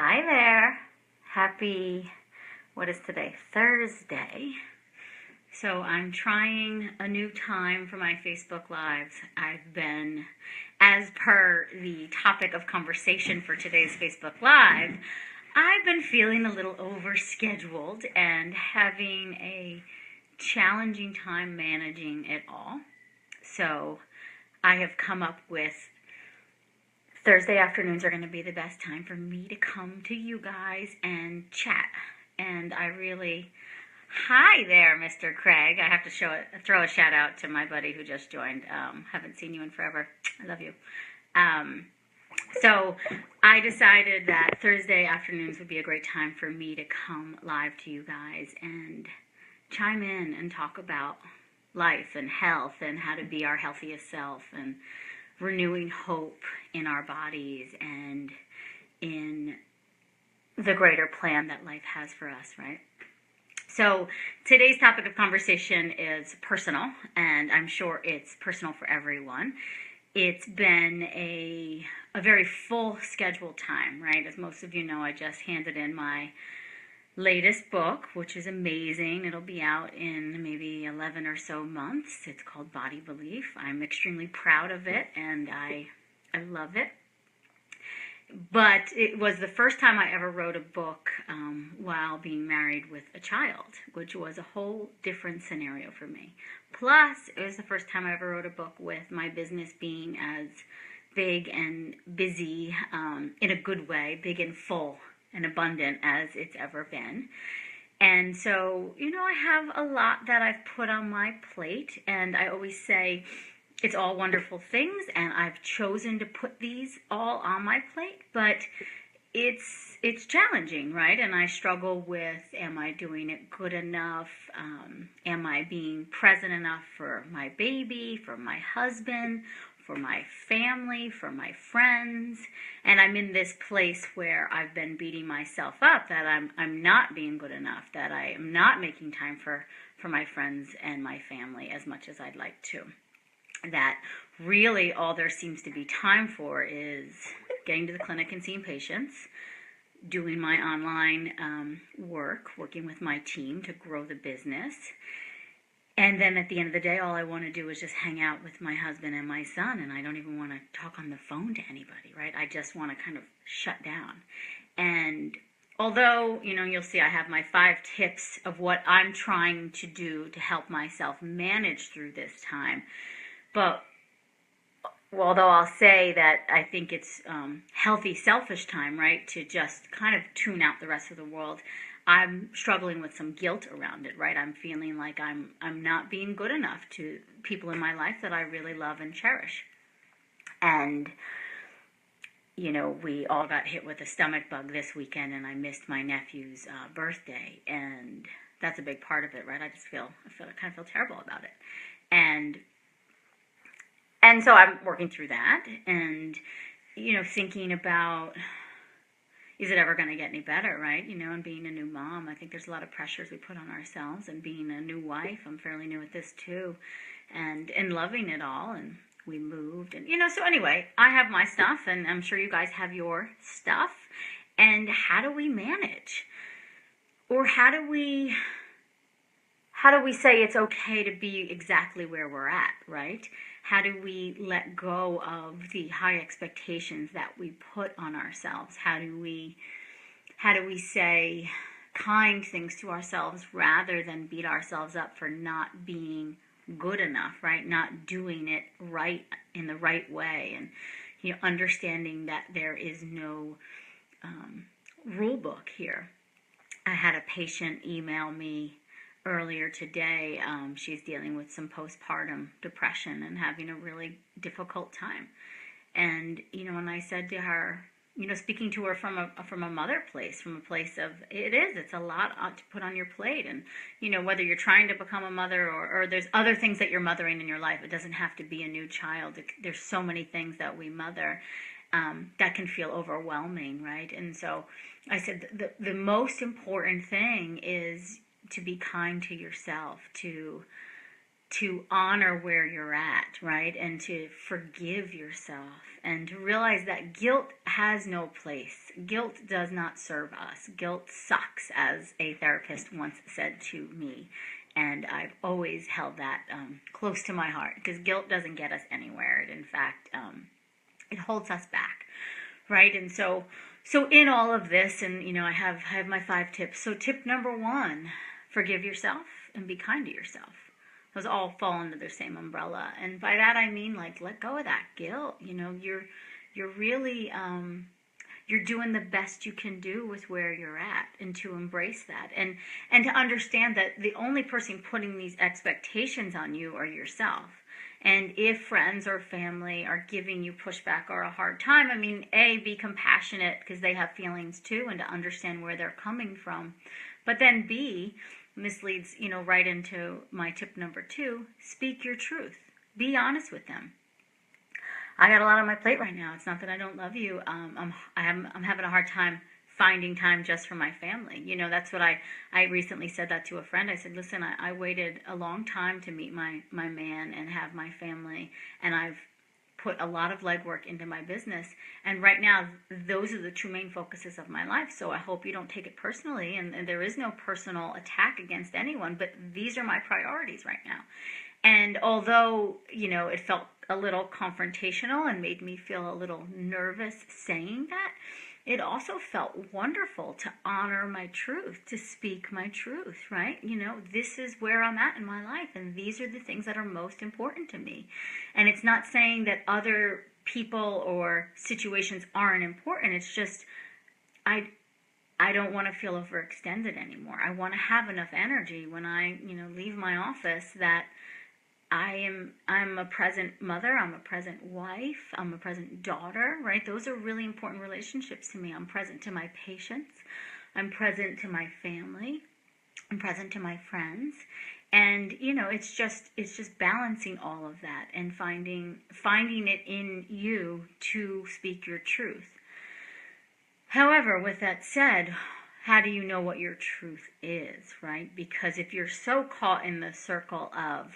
Hi there. Happy, what is today? Thursday. So I'm trying a new time for my Facebook Lives. I've been, as per the topic of conversation for today's Facebook Live, I've been feeling a little overscheduled and having a challenging time managing it all. So I have come up with Thursday afternoons are going to be the best time for me to come to you guys and chat. And hi there, Mr. Craig. I have to throw a shout out to my buddy who just joined. Haven't seen you in forever. I love you. So I decided that Thursday afternoons would be a great time for me to come live to you guys and chime in and talk about life and health and how to be our healthiest self and renewing hope in our bodies and in the greater plan that life has for us, right? So today's topic of conversation is personal, and I'm sure it's personal for everyone. It's been a very full scheduled time, right? As most of you know, I just handed in my latest book, which is amazing. It'll be out in maybe 11 or so months. It's called Body Belief. I'm extremely proud of it, and I love it. But it was the first time I ever wrote a book while being married with a child, which was a whole different scenario for me. Plus, it was the first time I ever wrote a book with my business being as big and busy, in a good way, big and full and abundant as it's ever been. And so, I have a lot that I've put on my plate, and I always say it's all wonderful things, and I've chosen to put these all on my plate, but it's challenging, right? And I struggle with, am I doing it good enough? Am I being present enough for my baby, for my husband, for my family, for my friends? And I'm in this place where I've been beating myself up that I'm not being good enough, that I am not making time for my friends and my family as much as I'd like to. That really all there seems to be time for is getting to the clinic and seeing patients, doing my online work, working with my team to grow the business. And then at the end of the day, all I want to do is just hang out with my husband and my son, and I don't even want to talk on the phone to anybody, right? I just want to kind of shut down. And although, you'll see I have my 5 tips of what I'm trying to do to help myself manage through this time. But although I'll say that I think it's healthy, selfish time, right, to just kind of tune out the rest of the world, I'm struggling with some guilt around it, right? I'm feeling like I'm not being good enough to people in my life that I really love and cherish. And, we all got hit with a stomach bug this weekend, and I missed my nephew's birthday, and that's a big part of it, right? I kind of feel terrible about it. And so I'm working through that and, thinking about, is it ever going to get any better, right? And being a new mom, I think there's a lot of pressures we put on ourselves, and being a new wife, I'm fairly new at this too, and loving it all, and we moved, and, so anyway, I have my stuff, and I'm sure you guys have your stuff, and how do we manage? Or how do we say it's okay to be exactly where we're at, right? How do we let go of the high expectations that we put on ourselves? How do we say kind things to ourselves rather than beat ourselves up for not being good enough, right? Not doing it right in the right way, and understanding that there is no rule book here. I had a patient email me earlier today. She's dealing with some postpartum depression and having a really difficult time. And, and I said to her, speaking to her from a mother place, from a place of, it's a lot to put on your plate. And, whether you're trying to become a mother or there's other things that you're mothering in your life, it doesn't have to be a new child. There's so many things that we mother that can feel overwhelming, right? And so I said the most important thing is to be kind to yourself, to honor where you're at, right? And to forgive yourself, and to realize that guilt has no place. Guilt does not serve us. Guilt sucks, as a therapist once said to me. And I've always held that close to my heart, because guilt doesn't get us anywhere. In fact, it holds us back, right? And so in all of this, and I have my 5 tips. So tip number 1, forgive yourself and be kind to yourself. Those all fall under the same umbrella. And by that I mean, like, let go of that guilt. You're really you're doing the best you can do with where you're at, and to embrace that, and to understand that the only person putting these expectations on you are yourself. And if friends or family are giving you pushback or a hard time, I mean, A, be compassionate, because they have feelings too, and to understand where they're coming from. But then B, this leads, right into my tip number 2, speak your truth. Be honest with them. I got a lot on my plate right now. It's not that I don't love you. I'm having a hard time finding time just for my family. That's what I recently said that to a friend. I said, listen, I waited a long time to meet my man and have my family, and I've put a lot of legwork into my business. And right now, those are the 2 main focuses of my life. So I hope you don't take it personally, and there is no personal attack against anyone, but these are my priorities right now. And although, it felt a little confrontational and made me feel a little nervous saying that, it also felt wonderful to honor my truth, to speak my truth, right? This is where I'm at in my life, and these are the things that are most important to me. And it's not saying that other people or situations aren't important. It's just, I don't want to feel overextended anymore. I want to have enough energy when I, leave my office, that I'm a present mother, I'm a present wife, I'm a present daughter, right? Those are really important relationships to me. I'm present to my patients, I'm present to my family, I'm present to my friends. And, it's just balancing all of that and finding it in you to speak your truth. However, with that said, how do you know what your truth is, right? Because if you're so caught in the circle of,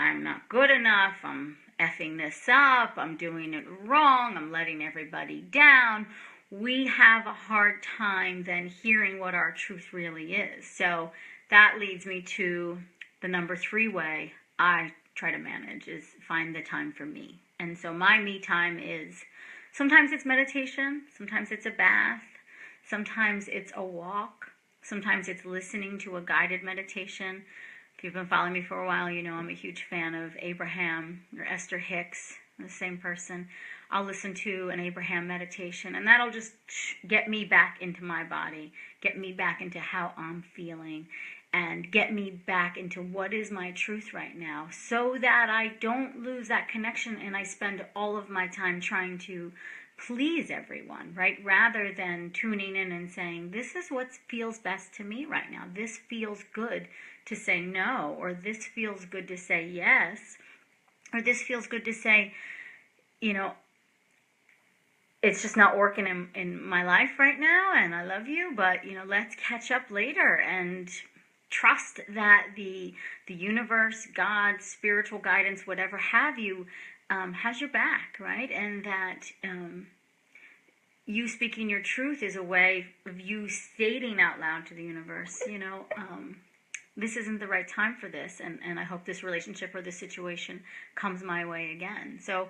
I'm not good enough, I'm effing this up, I'm doing it wrong, I'm letting everybody down, we have a hard time then hearing what our truth really is. So that leads me to the number 3 way I try to manage, is find the time for me. And so my me time is, sometimes it's meditation, sometimes it's a bath, sometimes it's a walk, sometimes it's listening to a guided meditation. If you've been following me for a while, I'm a huge fan of Abraham or Esther Hicks, the same person. I'll listen to an Abraham meditation, and that'll just get me back into my body, get me back into how I'm feeling, and get me back into what is my truth right now, so that I don't lose that connection and I spend all of my time trying to please everyone, right? Rather than tuning in and saying, this is what feels best to me right now. This feels good to say no, or this feels good to say yes, or this feels good to say, it's just not working in my life right now, and I love you, but, let's catch up later, and trust that the universe, God, spiritual guidance, whatever have you, has your back, right? And that you speaking your truth is a way of you stating out loud to the universe, this isn't the right time for this, and I hope this relationship or this situation comes my way again. So,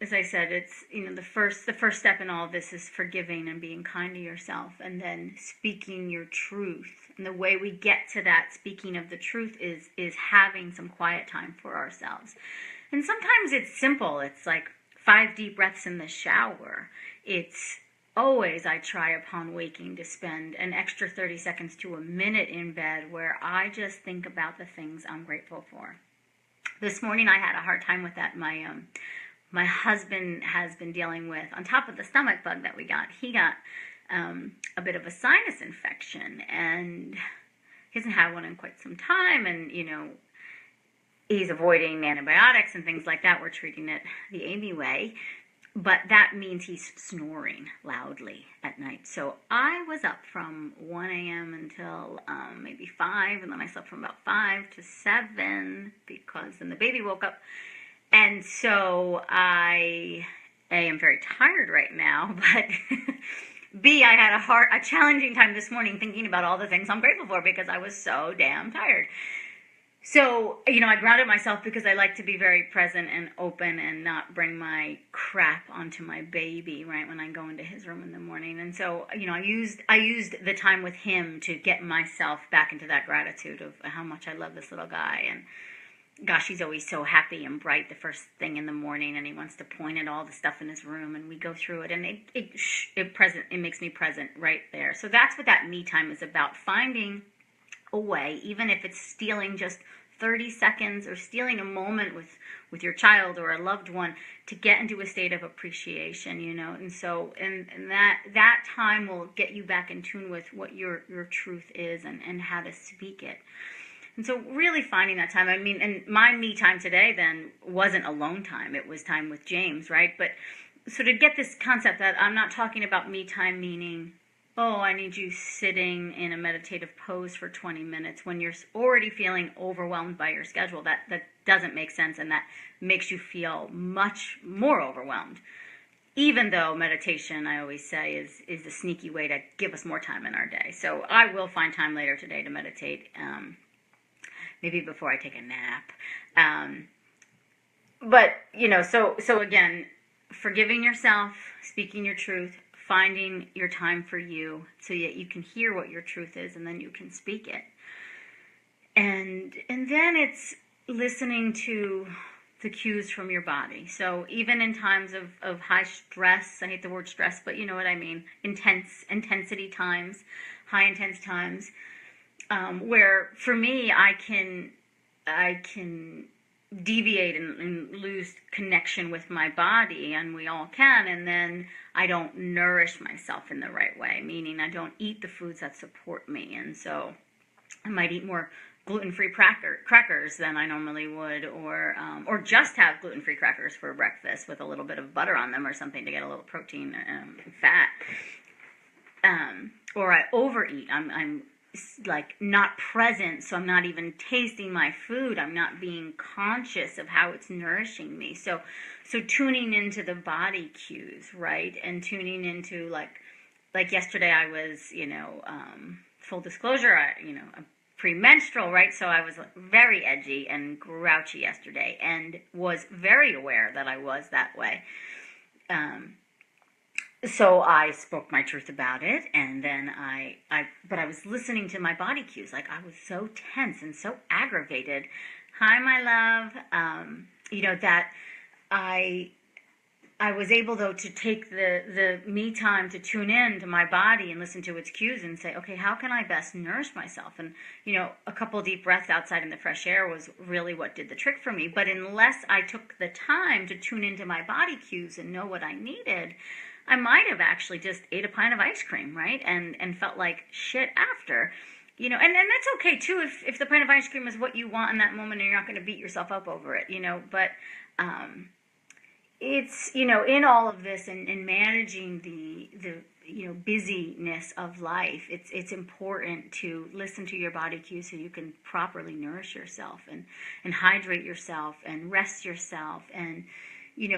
as I said, it's, the first step in all of this is forgiving and being kind to yourself, and then speaking your truth. And the way we get to that speaking of the truth is having some quiet time for ourselves. And sometimes it's simple. It's like 5 deep breaths in the shower. It's always, I try upon waking to spend an extra 30 seconds to a minute in bed where I just think about the things I'm grateful for. This morning I had a hard time with that. My husband has been dealing with, on top of the stomach bug that we got, he got a bit of a sinus infection, and he hasn't had one in quite some time, and, he's avoiding antibiotics and things like that. We're treating it the Amy way. But that means he's snoring loudly at night. So I was up from 1 a.m. until maybe 5, and then I slept from about 5 to 7 because then the baby woke up. And so I A, I'm very tired right now, but B, I had a challenging time this morning thinking about all the things I'm grateful for because I was so damn tired. So, I grounded myself because I like to be very present and open and not bring my crap onto my baby, right, when I go into his room in the morning. And so, I used the time with him to get myself back into that gratitude of how much I love this little guy. And gosh, he's always so happy and bright the first thing in the morning, and he wants to point at all the stuff in his room, and we go through it, and it makes me present right there. So that's what that me time is about, finding a way, even if it's stealing just 30 seconds or stealing a moment with your child or a loved one, to get into a state of appreciation, and so and that time will get you back in tune with what your truth is and how to speak it. And so really finding that time, and my me time today then wasn't alone time, it was time with James, right? But so to get this concept that I'm not talking about me time meaning, oh, I need you sitting in a meditative pose for 20 minutes when you're already feeling overwhelmed by your schedule. That doesn't make sense, and that makes you feel much more overwhelmed. Even though meditation, I always say, is a sneaky way to give us more time in our day. So I will find time later today to meditate, maybe before I take a nap. But, so again, forgiving yourself, speaking your truth, finding your time for you so that you can hear what your truth is and then you can speak it. And then it's listening to the cues from your body. So even in times of high stress, I hate the word stress, but you know what I mean, intensity times, high intense times, where for me I can deviate and lose connection with my body, and we all can, and then I don't nourish myself in the right way, meaning I don't eat the foods that support me, and so I might eat more gluten-free crackers than I normally would, or just have gluten-free crackers for breakfast with a little bit of butter on them or something to get a little protein and fat, or I overeat. I'm like not present, so I'm not even tasting my food. I'm not being conscious of how it's nourishing me. So tuning into the body cues, right? And tuning into like yesterday I was, full disclosure, I'm premenstrual, right? So I was very edgy and grouchy yesterday and was very aware that I was that way. So I spoke my truth about it, and then but I was listening to my body cues. Like, I was so tense and so aggravated. Hi, my love. That I was able, though, to take the me time to tune in to my body and listen to its cues and say, okay, how can I best nourish myself? And, a couple of deep breaths outside in the fresh air was really what did the trick for me. But unless I took the time to tune into my body cues and know what I needed, I might have actually just ate a pint of ice cream, right? And felt like shit after, and that's okay too if the pint of ice cream is what you want in that moment and you're not going to beat yourself up over it, but it's, in all of this and managing the busyness of life, it's important to listen to your body cues so you can properly nourish yourself and hydrate yourself and rest yourself. And,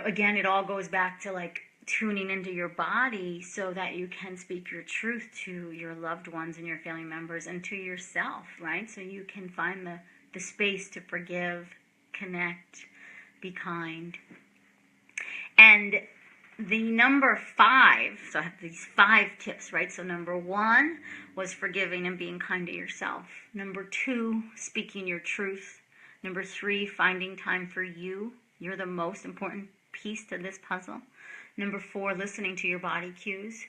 again, it all goes back to like tuning into your body so that you can speak your truth to your loved ones and your family members and to yourself, right? So you can find the space to forgive, connect, be kind. And the number 5, so I have these 5 tips, right? So number 1 was forgiving and being kind to yourself. Number 2, speaking your truth. Number 3, finding time for you. You're the most important piece to this puzzle. Number 4, listening to your body cues.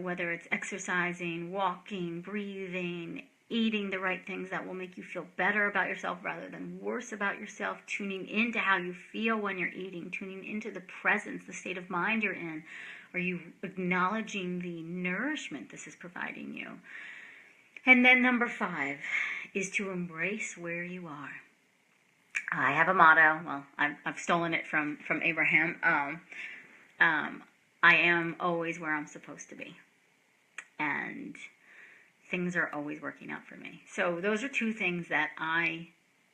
Whether it's exercising, walking, breathing, eating the right things that will make you feel better about yourself rather than worse about yourself, tuning into how you feel when you're eating, tuning into the presence, the state of mind you're in. Are you acknowledging the nourishment this is providing you? And then number 5 is to embrace where you are. I have a motto. Well, I've stolen it from Abraham. I am always where I'm supposed to be. And things are always working out for me. So those are 2 things that I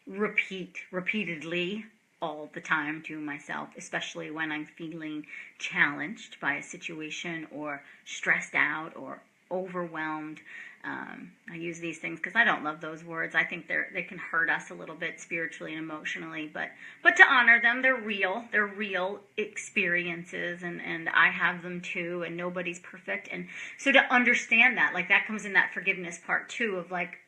repeat repeatedly all the time to myself, especially when I'm feeling challenged by a situation or stressed out or overwhelmed. I use these things because I don't love those words. I think they can hurt us a little bit spiritually and emotionally, but to honor them, they're real. They're real experiences, and I have them too, and nobody's perfect. And so to understand that, like, that comes in that forgiveness part too, of like,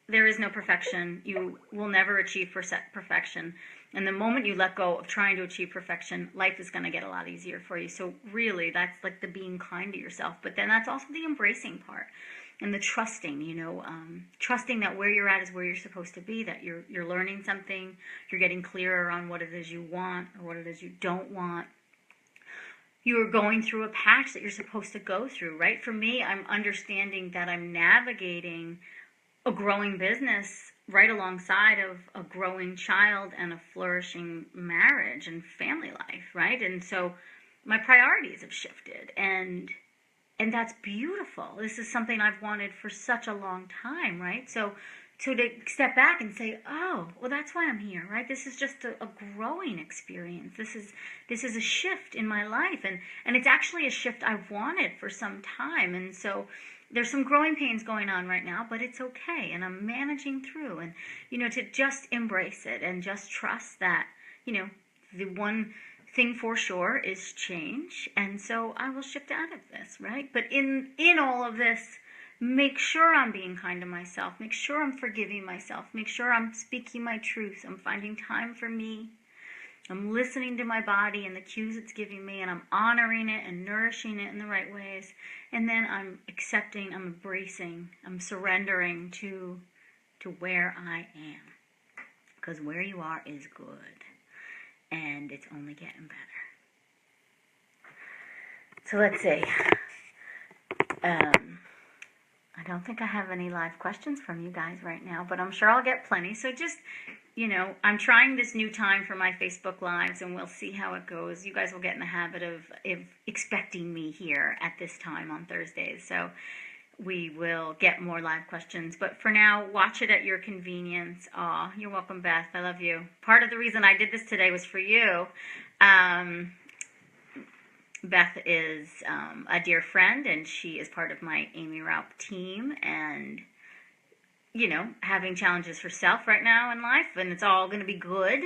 there is no perfection. You will never achieve perfection. And the moment you let go of trying to achieve perfection, life is going to get a lot easier for you. So really, that's like the being kind to yourself. But then that's also the embracing part and the trusting, trusting that where you're at is where you're supposed to be, that you're learning something, you're getting clearer on what it is you want or what it is you don't want. You are going through a patch that you're supposed to go through, right? For me, I'm understanding that I'm navigating a growing business right alongside of a growing child and a flourishing marriage and family life, right? And so my priorities have shifted, and that's beautiful. This is something I've wanted for such a long time, right? So to step back and say, oh, well, that's why I'm here, right? This is just a growing experience. This is a shift in my life, and it's actually a shift I've wanted for some time. And so there's some growing pains going on right now, but it's okay, and I'm managing through. And, to just embrace it and just trust that, the one thing for sure is change, and so I will shift out of this, right? But in all of this, make sure I'm being kind to myself, make sure I'm forgiving myself, make sure I'm speaking my truth, I'm finding time for me, I'm listening to my body and the cues it's giving me, and I'm honoring it and nourishing it in the right ways, and then I'm accepting, I'm embracing, I'm surrendering to where I am, because where you are is good. And it's only getting better. So let's see. I don't think I have any live questions from you guys right now, but I'm sure I'll get plenty. So just, I'm trying this new time for my Facebook Lives, and we'll see how it goes. You guys will get in the habit of expecting me here at this time on Thursdays. So we will get more live questions. But for now, watch it at your convenience. Aw, you're welcome, Beth. I love you. Part of the reason I did this today was for you. Beth is a dear friend, and she is part of my Amy Raup team, and, having challenges herself right now in life, and it's all going to be good.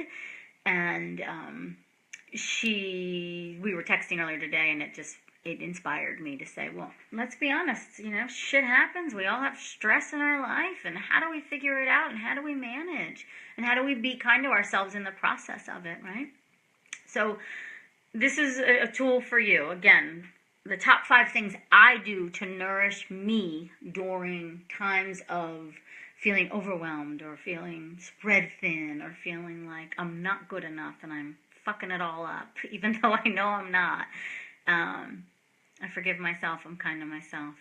And we were texting earlier today, and it inspired me to say, well, let's be honest, shit happens. We all have stress in our life, and how do we figure it out, and how do we manage, and how do we be kind to ourselves in the process of it, right? So this is a tool for you. Again, the top 5 things I do to nourish me during times of feeling overwhelmed or feeling spread thin or feeling like I'm not good enough and I'm fucking it all up, even though I know I'm not. I forgive myself. I'm kind to myself.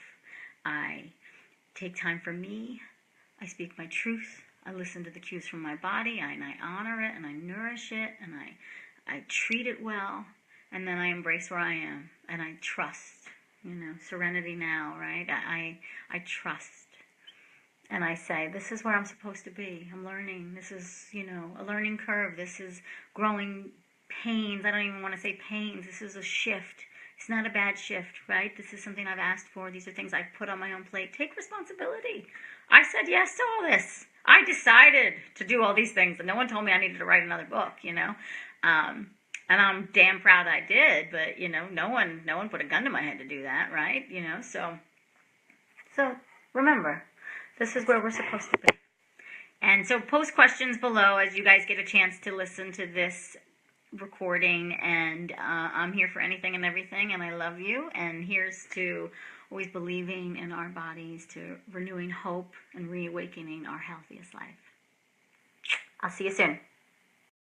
I take time for me. I speak my truth. I listen to the cues from my body, and I honor it, and I nourish it, and I treat it well, and then I embrace where I am, and I trust, serenity now, right? I trust, and I say, this is where I'm supposed to be. I'm learning. This is, a learning curve. This is growing pains. I don't even want to say pains. This is a shift. It's not a bad shift, right? This is something I've asked for. These are things I've put on my own plate. Take responsibility. I said yes to all this. I decided to do all these things, and no one told me I needed to write another book, And I'm damn proud I did, but, no one put a gun to my head to do that, right? So remember, this is where we're supposed to be. And so post questions below as you guys get a chance to listen to this recording, and I'm here for anything and everything, and I love you, and here's to always believing in our bodies, to renewing hope and reawakening our healthiest life. I'll see you soon.